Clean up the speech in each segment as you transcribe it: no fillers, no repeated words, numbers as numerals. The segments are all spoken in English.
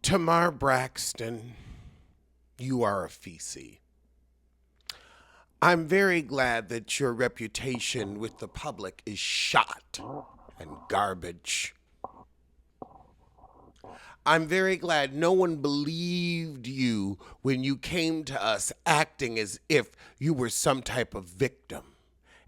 Tamar Braxton, you are a feces. I'm very glad that your reputation with the public is shot and garbage. I'm very glad no one believed you when you came to us acting as if you were some type of victim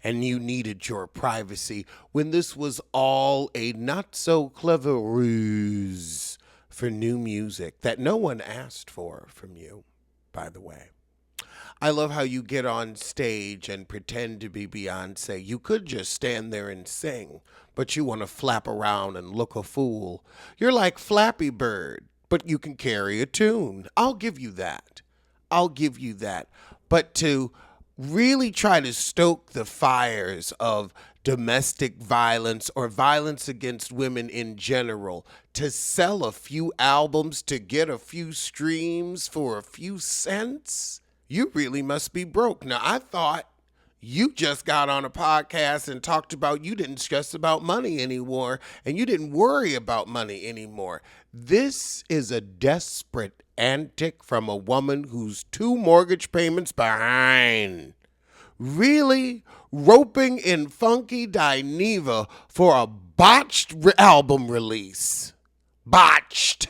and you needed your privacy when this was all a not so clever ruse for new music that no one asked for from you, by the way. I love how you get on stage and pretend to be Beyonce. You could just stand there and sing, but you want to flap around and look a fool. You're like Flappy Bird, but you can carry a tune. I'll give you that. I'll give you that. But to really try to stoke the fires of domestic violence or violence against women in general, to sell a few albums to get a few streams for a few cents, you really must be broke. Now, I thought you just got on a podcast and talked about you didn't stress about money anymore and you didn't worry about money anymore. This is a desperate antic from a woman who's 2 mortgage payments behind. Really roping in Funky Dineva for a botched album release. Botched.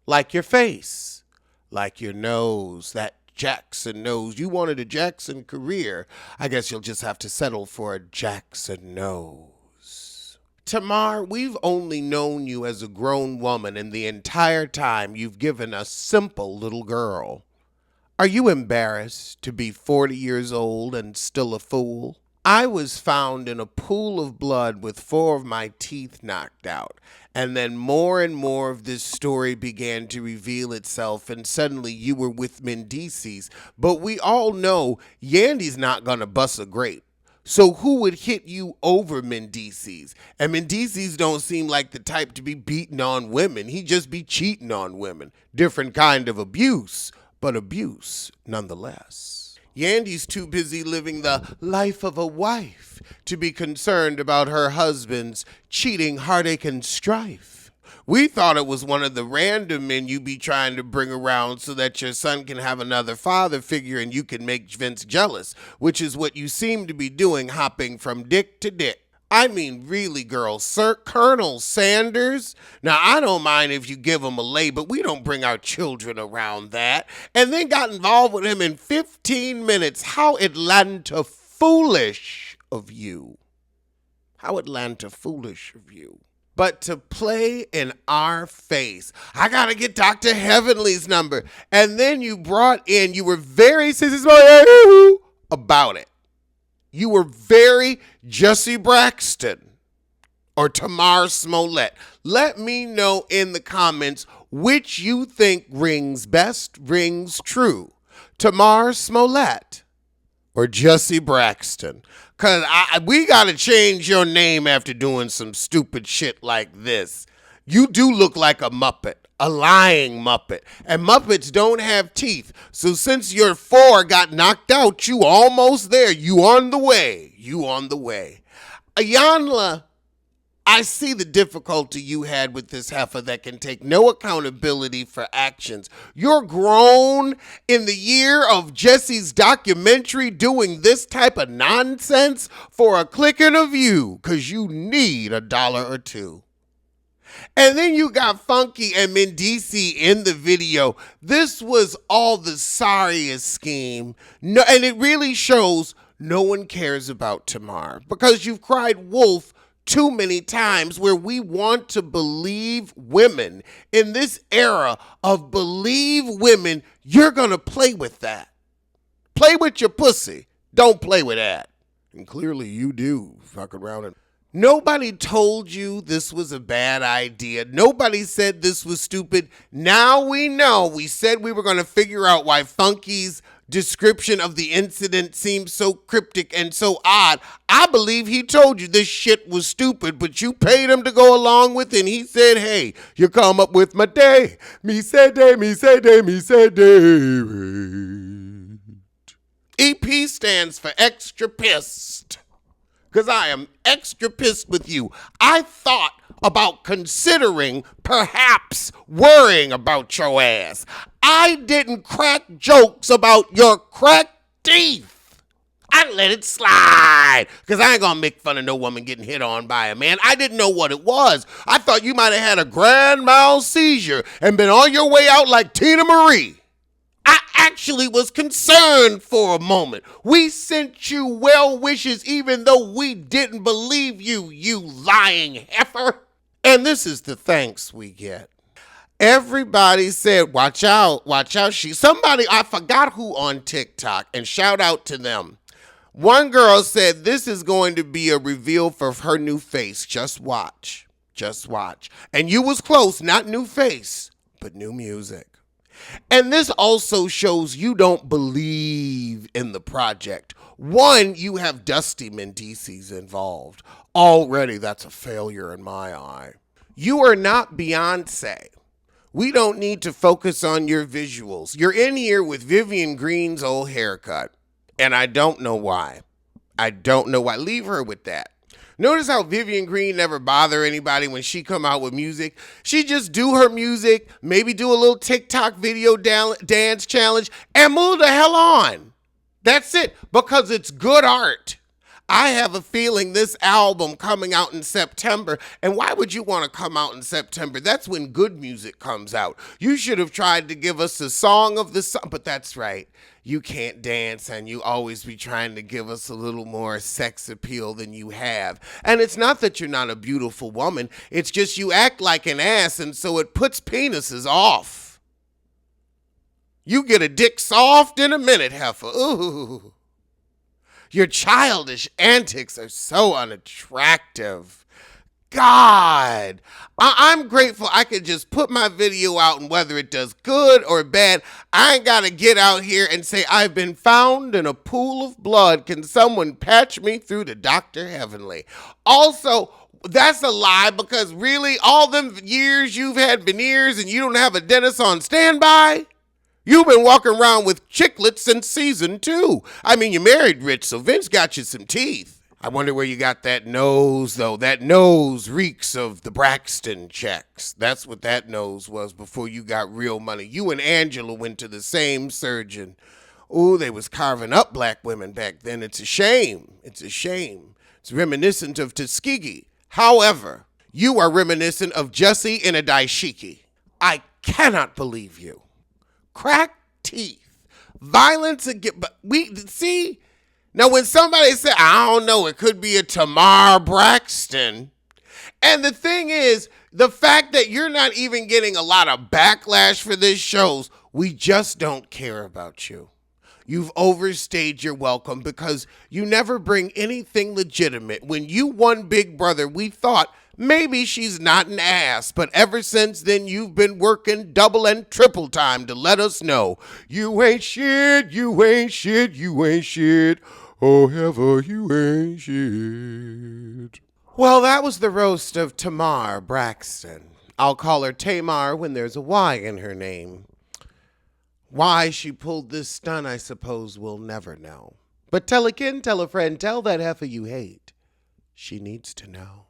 Like your face. Like your nose. That Jackson nose. You wanted a Jackson career. I guess you'll just have to settle for a Jackson nose. Tamar, we've only known you as a grown woman, and the entire time you've given a simple little girl. Are you embarrassed to be 40 years old and still a fool? I was found in a pool of blood with 4 of my teeth knocked out. And then more and more of this story began to reveal itself, and suddenly you were with Mendices. But we all know Yandy's not going to bust a grape. So who would hit you over Mendices? And Mendices don't seem like the type to be beating on women. He just be cheating on women. Different kind of abuse, but abuse nonetheless. Yandy's too busy living the life of a wife to be concerned about her husband's cheating, heartache, and strife. We thought it was one of the random men you be trying to bring around so that your son can have another father figure and you can make Vince jealous, which is what you seem to be doing, hopping from dick to dick. I mean, really, girl, Sir Colonel Sanders? Now, I don't mind if you give him a lay, but we don't bring our children around that. And then got involved with him in 15 minutes. How Atlanta foolish of you. How Atlanta foolish of you. But to play in our face, I got to get Dr. Heavenly's number. And then you were very about it. You were very Jesse Braxton or Tamar Smollett. Let me know in the comments which you think rings true. Tamar Smollett or Jesse Braxton. Because we got to change your name after doing some stupid shit like this. You do look like a Muppet. A lying Muppet. And Muppets don't have teeth. So since your 4 got knocked out, you almost there. You on the way. Ayanla, I see the difficulty you had with this heifer that can take no accountability for actions. You're grown in the year of Jesse's documentary doing this type of nonsense for a click and a view because you need $1 or $2. And then you got Funky and Mendici in the video. This was all the sorriest scheme. No, and it really shows no one cares about Tamar because you've cried wolf too many times where we want to believe women. In this era of believe women, you're going to play with that. Play with your pussy. Don't play with that. And clearly you do. Fuck around and... Nobody told you this was a bad idea. Nobody said this was stupid. Now we know. We said we were going to figure out why Funky's description of the incident seemed so cryptic and so odd. I believe he told you this shit was stupid, but you paid him to go along with it. And he said, hey, you come up with my day. Me say day, me say day, me say day. EP stands for extra pissed. Because I am extra pissed with you. I thought about considering, perhaps worrying about your ass. I didn't crack jokes about your cracked teeth. I let it slide because I ain't gonna make fun of no woman getting hit on by a man. I didn't know what it was. I thought you might have had a grand mal seizure and been on your way out like Tina Marie. I actually was concerned for a moment. We sent you well wishes even though we didn't believe you, you lying heifer. And this is the thanks we get. Everybody said, watch out. Somebody, I forgot who on TikTok, and shout out to them. One girl said, this is going to be a reveal for her new face. Just watch. And you was close, not new face, but new music. And this also shows you don't believe in the project. One, you have Dusty Mendices involved. Already, that's a failure in my eye. You are not Beyonce. We don't need to focus on your visuals. You're in here with Vivian Green's old haircut. And I don't know why. Leave her with that. Notice how Vivian Green never bother anybody when she come out with music. She just do her music, maybe do a little TikTok video dance challenge, and move the hell on. That's it, because it's good art. I have a feeling this album coming out in September, and why would you want to come out in September? That's when good music comes out. You should have tried to give us a song of the song, but that's right. You can't dance, and you always be trying to give us a little more sex appeal than you have. And it's not that you're not a beautiful woman. It's just you act like an ass, and so it puts penises off. You get a dick soft in a minute, heifer. Ooh. Your childish antics are so unattractive. God, I'm grateful I could just put my video out, and whether it does good or bad, I ain't got to get out here and say, I've been found in a pool of blood. Can someone patch me through to Dr. Heavenly? Also, that's a lie, because really, all them years you've had veneers and you don't have a dentist on standby? You've been walking around with chiclets since season 2. I mean, you married rich, so Vince got you some teeth. I wonder where you got that nose, though. That nose reeks of the Braxton checks. That's what that nose was before you got real money. You and Angela went to the same surgeon. Ooh, they was carving up black women back then. It's a shame. It's reminiscent of Tuskegee. However, you are reminiscent of Jussie in a daishiki. I cannot believe you. Cracked teeth, violence again. But we see now when somebody said, I don't know, it could be a Tamar Braxton. And the thing is, the fact that you're not even getting a lot of backlash for this shows we just don't care about you. You've overstayed your welcome because you never bring anything legitimate. When you won Big Brother, we thought maybe she's not an ass, but ever since then, you've been working double and triple time to let us know you ain't shit, you ain't shit, you ain't shit. Oh, ever you ain't shit. Well, that was the roast of Tamar Braxton. I'll call her Tamar when there's a Y in her name. Why she pulled this stunt, I suppose we'll never know. But tell a kin, tell a friend, tell that heifer you hate. She needs to know.